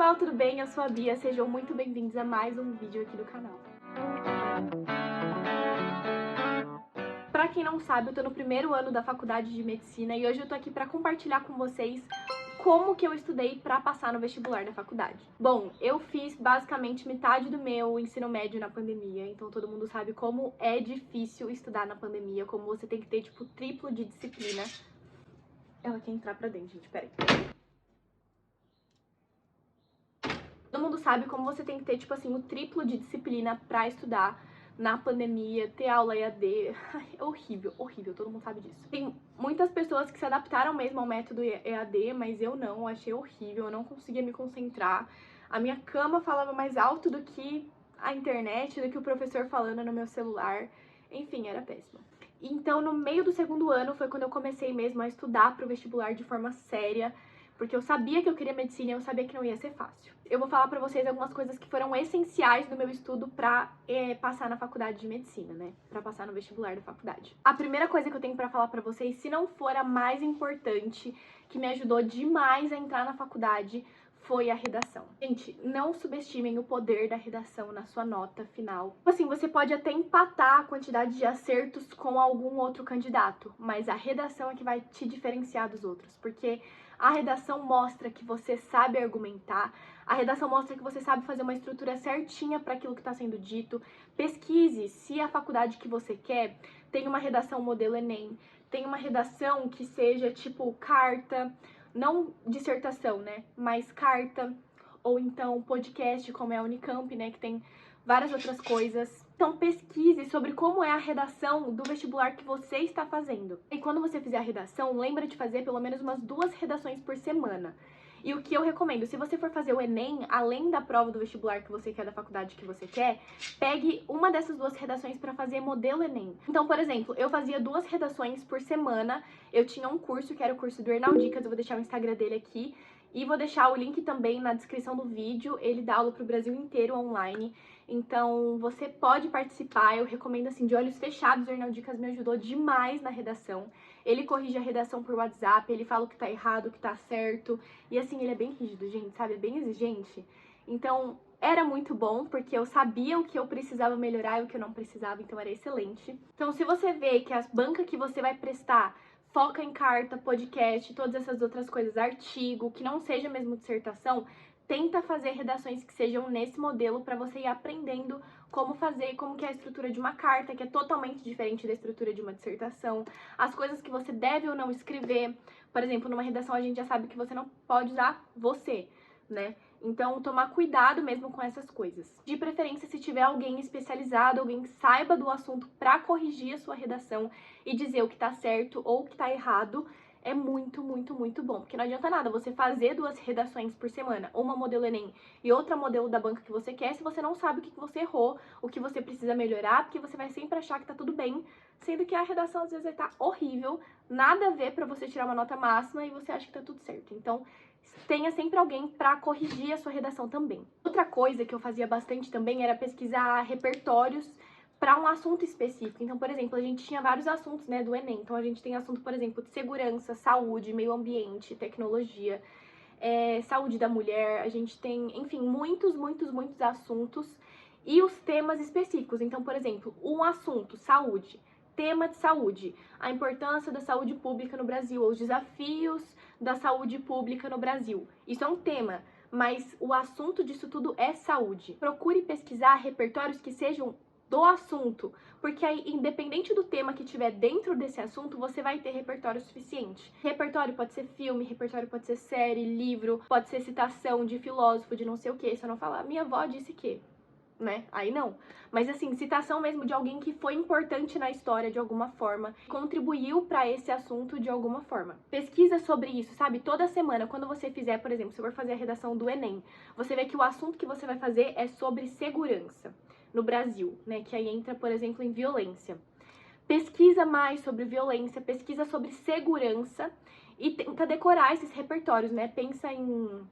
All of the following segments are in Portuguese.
pessoal, tudo bem? Eu sou a Bia, sejam muito bem-vindos a mais um vídeo aqui do canal. Pra quem não sabe, eu tô no primeiro ano da faculdade de medicina e hoje eu tô aqui pra compartilhar com vocês como que eu estudei pra passar no vestibular da faculdade. Bom, eu fiz basicamente metade do meu ensino médio na pandemia, então todo mundo sabe como é difícil estudar na pandemia, como você tem que ter, tipo, triplo de disciplina. Ela quer entrar pra dentro, gente, peraí. Todo mundo sabe como você tem que ter, tipo assim, o triplo de disciplina pra estudar na pandemia, ter aula EAD. Ai, é horrível, horrível, todo mundo sabe disso. Tem muitas pessoas que se adaptaram mesmo ao método EAD, mas eu não, eu achei horrível, eu não conseguia me concentrar. A minha cama falava mais alto do que a internet, do que o professor falando no meu celular. Enfim, era péssimo. Então, no meio do segundo ano foi quando eu comecei mesmo a estudar pro vestibular de forma séria, porque eu sabia que eu queria medicina e eu sabia que não ia ser fácil. Eu vou falar pra vocês algumas coisas que foram essenciais no meu estudo pra passar na faculdade de medicina, né? Pra passar no vestibular da faculdade. A primeira coisa que eu tenho pra falar pra vocês, se não for a mais importante, que me ajudou demais a entrar na faculdade, foi a redação. Gente, não subestimem o poder da redação na sua nota final. Assim, você pode até empatar a quantidade de acertos com algum outro candidato, mas a redação é que vai te diferenciar dos outros, porque a redação mostra que você sabe argumentar, a redação mostra que você sabe fazer uma estrutura certinha para aquilo que está sendo dito. Pesquise se a faculdade que você quer tem uma redação modelo Enem, tem uma redação que seja tipo carta, não dissertação, né, mas carta, ou então podcast, como é a Unicamp, né, que tem várias outras coisas. Então pesquise sobre como é a redação do vestibular que você está fazendo. E quando você fizer a redação, lembra de fazer pelo menos umas 2 redações por semana. E o que eu recomendo, se você for fazer o Enem, além da prova do vestibular que você quer, da faculdade que você quer, pegue uma dessas 2 redações para fazer modelo Enem. Então, por exemplo, eu fazia 2 redações por semana, eu tinha um curso que era o curso do Hernaldicas, eu vou deixar o Instagram dele aqui, e vou deixar o link também na descrição do vídeo, ele dá aula pro Brasil inteiro online, então você pode participar, eu recomendo assim, de olhos fechados, o Hernaldicas me ajudou demais na redação. Ele corrige a redação por WhatsApp, ele fala o que tá errado, o que tá certo, e assim, ele é bem rígido, gente, sabe, é bem exigente. Então, era muito bom, porque eu sabia o que eu precisava melhorar e o que eu não precisava, então era excelente. Então, se você vê que as bancas que você vai prestar foca em carta, podcast, todas essas outras coisas, artigo, que não seja mesmo dissertação, tenta fazer redações que sejam nesse modelo para você ir aprendendo como fazer e como que é a estrutura de uma carta, que é totalmente diferente da estrutura de uma dissertação, as coisas que você deve ou não escrever. Por exemplo, numa redação a gente já sabe que você não pode usar você, né? Então, tomar cuidado mesmo com essas coisas. De preferência, se tiver alguém especializado, alguém que saiba do assunto para corrigir a sua redação e dizer o que tá certo ou o que tá errado, é muito, muito, muito bom. Porque não adianta nada você fazer 2 redações por semana, uma modelo Enem e outra modelo da banca que você quer, se você não sabe o que você errou, o que você precisa melhorar, porque você vai sempre achar que tá tudo bem, sendo que a redação às vezes vai estar horrível, nada a ver pra você tirar uma nota máxima e você acha que tá tudo certo. Então, tenha sempre alguém para corrigir a sua redação também. Outra coisa que eu fazia bastante também era pesquisar repertórios para um assunto específico. Então, por exemplo, a gente tinha vários assuntos, né, do Enem. Então, a gente tem assunto, por exemplo, de segurança, saúde, meio ambiente, tecnologia, saúde da mulher. A gente tem, enfim, muitos, muitos, muitos assuntos e os temas específicos. Então, por exemplo, um assunto, saúde. Tema de saúde, a importância da saúde pública no Brasil, ou os desafios da saúde pública no Brasil. Isso é um tema, mas o assunto disso tudo é saúde. Procure pesquisar repertórios que sejam do assunto, porque aí, independente do tema que tiver dentro desse assunto, você vai ter repertório suficiente. Repertório pode ser filme, repertório pode ser série, livro, pode ser citação de filósofo, de não sei o que, se eu não falar, minha avó disse que, né? Aí não. Mas assim, citação mesmo de alguém que foi importante na história de alguma forma, contribuiu para esse assunto de alguma forma. Pesquisa sobre isso, sabe? Toda semana, quando você fizer, por exemplo, se for fazer a redação do Enem, você vê que o assunto que você vai fazer é sobre segurança no Brasil, né? Que aí entra, por exemplo, em violência. Pesquisa mais sobre violência, pesquisa sobre segurança e tenta decorar esses repertórios, né? Pensa em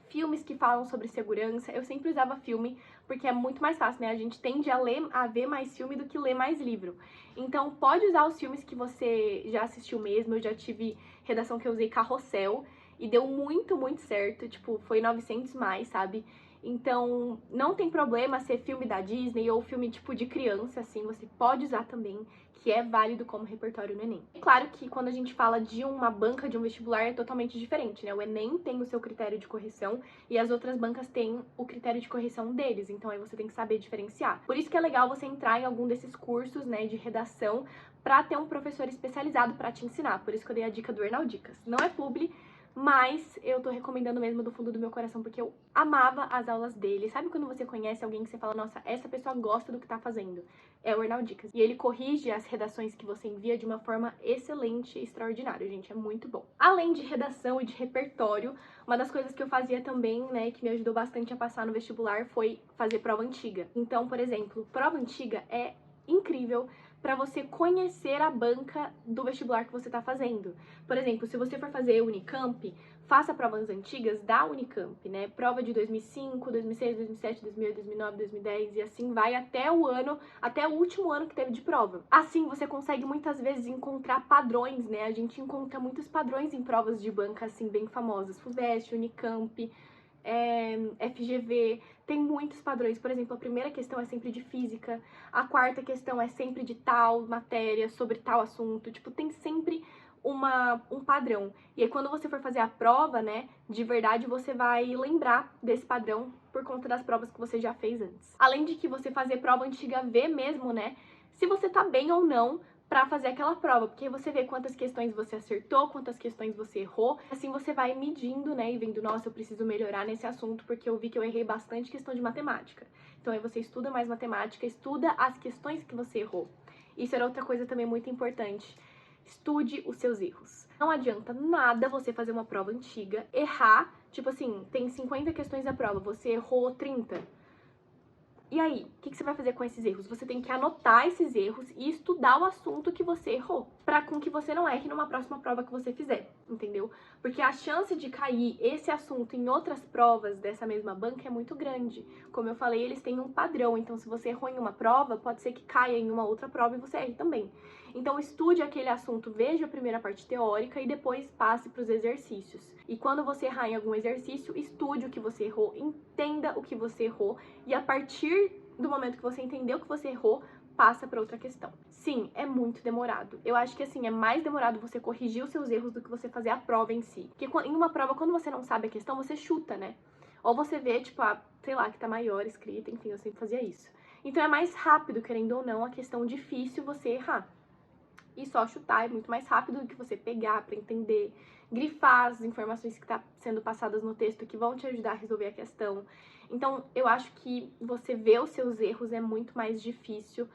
filmes que falam sobre segurança. Eu sempre usava filme porque é muito mais fácil, né? A gente tende a ver mais filme do que ler mais livro. Então, pode usar os filmes que você já assistiu mesmo. Eu já tive redação que eu usei Carrossel. e deu muito, muito certo, tipo, foi 900 mais, sabe? Então, não tem problema ser filme da Disney ou filme tipo de criança, assim, você pode usar também, que é válido como repertório no Enem. É claro que quando a gente fala de uma banca de um vestibular é totalmente diferente, né? O Enem tem o seu critério de correção e as outras bancas têm o critério de correção deles, então aí você tem que saber diferenciar. Por isso que é legal você entrar em algum desses cursos, né, de redação pra ter um professor especializado pra te ensinar. Por isso que eu dei a dica do Ernaldicas. Não é publi, mas eu tô recomendando mesmo do fundo do meu coração, porque eu amava as aulas dele. Sabe quando você conhece alguém que você fala, nossa, essa pessoa gosta do que tá fazendo? É o Ernaldicas. E ele corrige as redações que você envia de uma forma excelente e extraordinária, gente. É muito bom. Além de redação e de repertório, uma das coisas que eu fazia também, né, que me ajudou bastante a passar no vestibular foi fazer prova antiga. Então, por exemplo, prova antiga é incrível para você conhecer a banca do vestibular que você está fazendo. Por exemplo, se você for fazer Unicamp, faça provas antigas da Unicamp, né? Prova de 2005, 2006, 2007, 2008, 2009, 2010 e assim vai até o último ano que teve de prova. Assim você consegue muitas vezes encontrar padrões, né? A gente encontra muitos padrões em provas de banca assim bem famosas, FUVEST, Unicamp, FGV, tem muitos padrões. Por exemplo, a primeira questão é sempre de física, a quarta questão é sempre de tal matéria, sobre tal assunto, tipo, tem sempre um padrão. E aí quando você for fazer a prova, né, de verdade você vai lembrar desse padrão por conta das provas que você já fez antes. Além de que você fazer prova antiga vê mesmo, né, se você tá bem ou não pra fazer aquela prova, porque você vê quantas questões você acertou, quantas questões você errou, assim você vai medindo, né, e vendo, nossa, eu preciso melhorar nesse assunto, porque eu vi que eu errei bastante questão de matemática. Então aí você estuda mais matemática, estuda as questões que você errou. Isso era outra coisa também muito importante. Estude os seus erros. Não adianta nada você fazer uma prova antiga, errar, tipo assim, tem 50 questões da prova, você errou 30. E aí, o que você vai fazer com esses erros? Você tem que anotar esses erros e estudar o assunto que você errou, pra com que você não erre numa próxima prova que você fizer, entendeu? Porque a chance de cair esse assunto em outras provas dessa mesma banca é muito grande. Como eu falei, eles têm um padrão, então se você errou em uma prova, pode ser que caia em uma outra prova e você erre também. Então estude aquele assunto, veja a primeira parte teórica e depois passe para os exercícios. E quando você errar em algum exercício, estude o que você errou, entenda o que você errou e a partir do momento que você entendeu o que você errou, passa para outra questão. Sim, é muito demorado. Eu acho que assim, é mais demorado você corrigir os seus erros do que você fazer a prova em si. Porque em uma prova, quando você não sabe a questão, você chuta, né? Ou você vê, tipo, sei lá, que tá maior escrita, enfim, eu sempre fazia isso. Então é mais rápido, querendo ou não, a questão difícil você errar. E só chutar é muito mais rápido do que você pegar para entender, grifar as informações que tá sendo passadas no texto que vão te ajudar a resolver a questão. Então, eu acho que você ver os seus erros é muito mais difícil,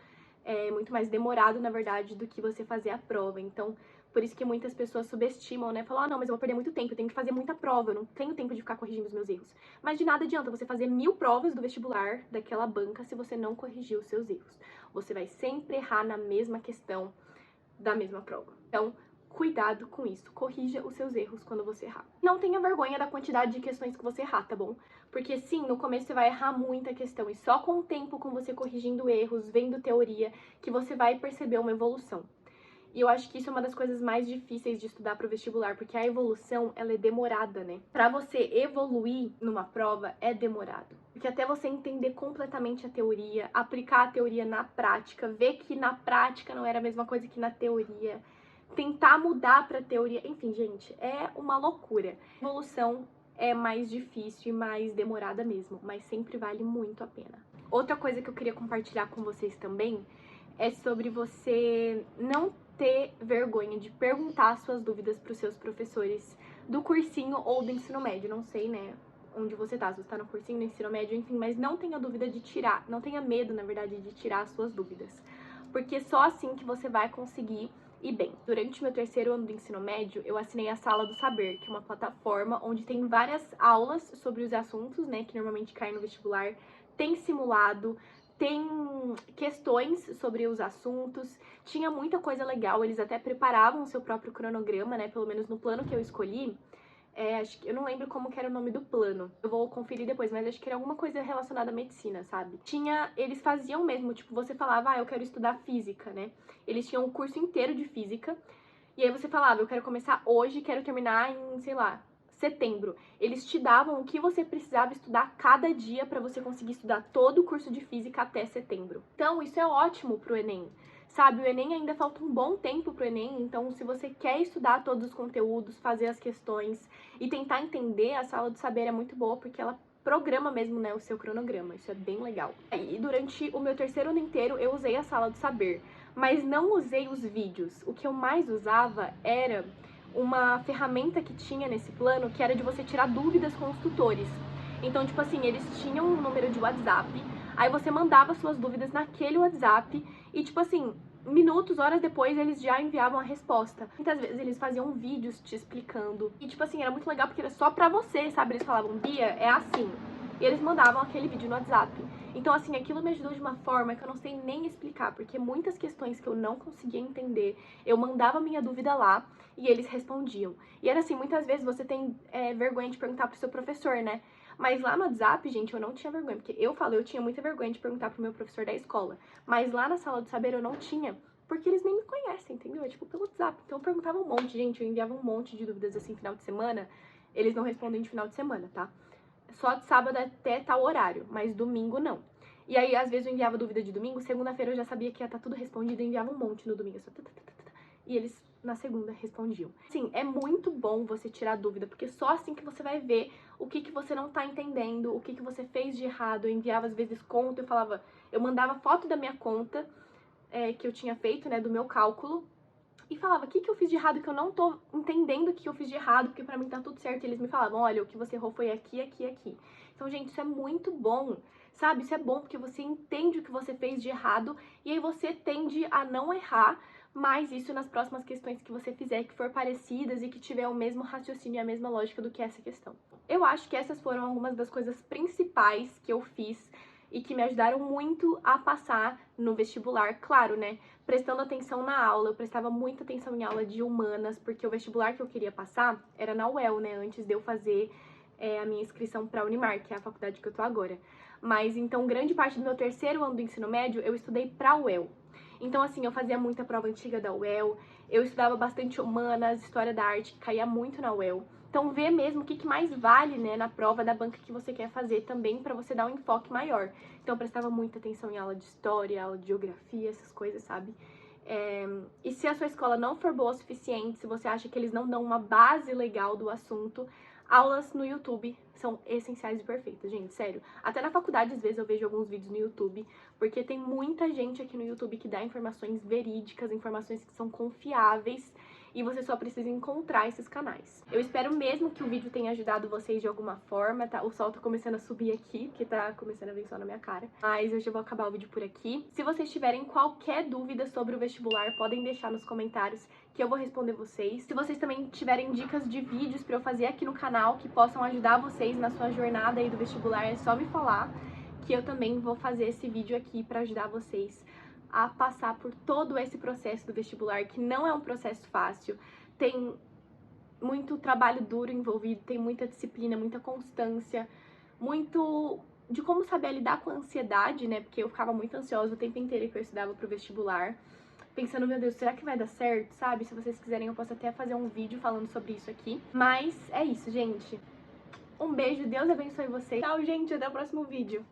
é muito mais demorado, na verdade, do que você fazer a prova. Então, por isso que muitas pessoas subestimam, né? Falam, ah, não, mas eu vou perder muito tempo, eu tenho que fazer muita prova, eu não tenho tempo de ficar corrigindo os meus erros. Mas de nada adianta você fazer 1000 provas do vestibular daquela banca se você não corrigir os seus erros. Você vai sempre errar na mesma questão da mesma prova. Então, cuidado com isso. Corrija os seus erros quando você errar. Não tenha vergonha da quantidade de questões que você errar, tá bom? Porque sim, no começo você vai errar muita questão e só com o tempo, com você corrigindo erros, vendo teoria, que você vai perceber uma evolução. E eu acho que isso é uma das coisas mais difíceis de estudar para o vestibular, porque a evolução, ela é demorada, né? Para você evoluir numa prova, é demorado. Porque até você entender completamente a teoria, aplicar a teoria na prática, ver que na prática não era a mesma coisa que na teoria, tentar mudar para teoria, enfim, gente, é uma loucura. A evolução é mais difícil e mais demorada mesmo, mas sempre vale muito a pena. Outra coisa que eu queria compartilhar com vocês também é sobre você não ter vergonha de perguntar suas dúvidas para os seus professores do cursinho ou do ensino médio. Não sei, né, onde você tá, se você tá no cursinho, no ensino médio, enfim, mas não tenha dúvida de tirar, não tenha medo, na verdade, de tirar as suas dúvidas. Porque só assim que você vai conseguir ir bem. Durante meu 3º ano do ensino médio, eu assinei a Sala do Saber, que é uma plataforma onde tem várias aulas sobre os assuntos, né, que normalmente caem no vestibular, tem simulado, tem questões sobre os assuntos, tinha muita coisa legal, eles até preparavam o seu próprio cronograma, né, pelo menos no plano que eu escolhi, acho que, eu não lembro como que era o nome do plano, eu vou conferir depois, mas acho que era alguma coisa relacionada à medicina, sabe? Eles faziam mesmo, tipo, você falava, ah, eu quero estudar física, né? Eles tinham um curso inteiro de física, e aí você falava, eu quero começar hoje, quero terminar em, sei lá, setembro. Eles te davam o que você precisava estudar cada dia para você conseguir estudar todo o curso de física até setembro. Então, isso é ótimo pro Enem. Sabe, o Enem ainda falta um bom tempo pro Enem, então se você quer estudar todos os conteúdos, fazer as questões e tentar entender, a Sala do Saber é muito boa porque ela programa mesmo, né, o seu cronograma, isso é bem legal. E durante o meu terceiro ano inteiro eu usei a Sala do Saber, mas não usei os vídeos. O que eu mais usava era uma ferramenta que tinha nesse plano, que era de você tirar dúvidas com os tutores. Então, tipo assim, eles tinham um número de WhatsApp, aí você mandava suas dúvidas naquele WhatsApp e, tipo assim, minutos, horas depois, eles já enviavam a resposta. Muitas vezes eles faziam vídeos te explicando. E, tipo assim, era muito legal porque era só pra você, sabe? Eles falavam, Bia, é assim. E eles mandavam aquele vídeo no WhatsApp. Então, assim, aquilo me ajudou de uma forma que eu não sei nem explicar, porque muitas questões que eu não conseguia entender, eu mandava minha dúvida lá e eles respondiam. E era assim, muitas vezes você tem vergonha de perguntar pro seu professor, né? Mas lá no WhatsApp, gente, eu não tinha vergonha, porque eu tinha muita vergonha de perguntar pro meu professor da escola. Mas lá na Sala do Saber eu não tinha, porque eles nem me conhecem, entendeu? É tipo pelo WhatsApp. Então eu perguntava um monte, gente, eu enviava um monte de dúvidas assim, final de semana. Eles não respondem de final de semana, tá? Só de sábado até tal horário, mas domingo não. E aí, às vezes, eu enviava dúvida de domingo, segunda-feira eu já sabia que ia estar tudo respondido e enviava um monte no domingo. E eles, na segunda, respondiam. Sim, é muito bom você tirar dúvida, porque só assim que você vai ver o que você não tá entendendo, o que você fez de errado. Eu enviava, às vezes, conta, eu mandava foto da minha conta que eu tinha feito, né, do meu cálculo, e falava, o que eu fiz de errado, que eu não tô entendendo o que eu fiz de errado, porque pra mim tá tudo certo. E eles me falavam, olha, o que você errou foi aqui, aqui, aqui. Então, gente, isso é muito bom, sabe? Isso é bom porque você entende o que você fez de errado e aí você tende a não errar mais isso nas próximas questões que você fizer, que for parecidas e que tiver o mesmo raciocínio e a mesma lógica do que essa questão. Eu acho que essas foram algumas das coisas principais que eu fiz e que me ajudaram muito a passar no vestibular, claro, né? Prestando atenção na aula, eu prestava muita atenção em aula de humanas, porque o vestibular que eu queria passar era na UEL, né? Antes de eu fazer a minha inscrição para a Unimar, que é a faculdade que eu tô agora. Mas então, grande parte do meu terceiro ano do ensino médio, eu estudei pra UEL. Então, assim, eu fazia muita prova antiga da UEL, eu estudava bastante humanas, história da arte, que caía muito na UEL. Então, ver mesmo o que mais vale, né, na prova da banca que você quer fazer também, pra você dar um enfoque maior. Então, eu prestava muita atenção em aula de história, aula de geografia, essas coisas, sabe? E se a sua escola não for boa o suficiente, se você acha que eles não dão uma base legal do assunto, aulas no YouTube são essenciais e perfeitas, gente, sério. Até na faculdade, às vezes, eu vejo alguns vídeos no YouTube, porque tem muita gente aqui no YouTube que dá informações verídicas, informações que são confiáveis, e você só precisa encontrar esses canais. Eu espero mesmo que o vídeo tenha ajudado vocês de alguma forma, tá? O sol tá começando a subir aqui, que tá começando a vir sol na minha cara. Mas eu já vou acabar o vídeo por aqui. Se vocês tiverem qualquer dúvida sobre o vestibular, podem deixar nos comentários que eu vou responder vocês. Se vocês também tiverem dicas de vídeos pra eu fazer aqui no canal que possam ajudar vocês na sua jornada aí do vestibular, é só me falar que eu também vou fazer esse vídeo aqui pra ajudar vocês a passar por todo esse processo do vestibular, que não é um processo fácil, tem muito trabalho duro envolvido, tem muita disciplina, muita constância, muito de como saber lidar com a ansiedade, né? Porque eu ficava muito ansiosa o tempo inteiro que eu estudava pro vestibular, pensando, meu Deus, será que vai dar certo, sabe? Se vocês quiserem, eu posso até fazer um vídeo falando sobre isso aqui. Mas é isso, gente. Um beijo, Deus abençoe vocês. Tchau, gente, até o próximo vídeo.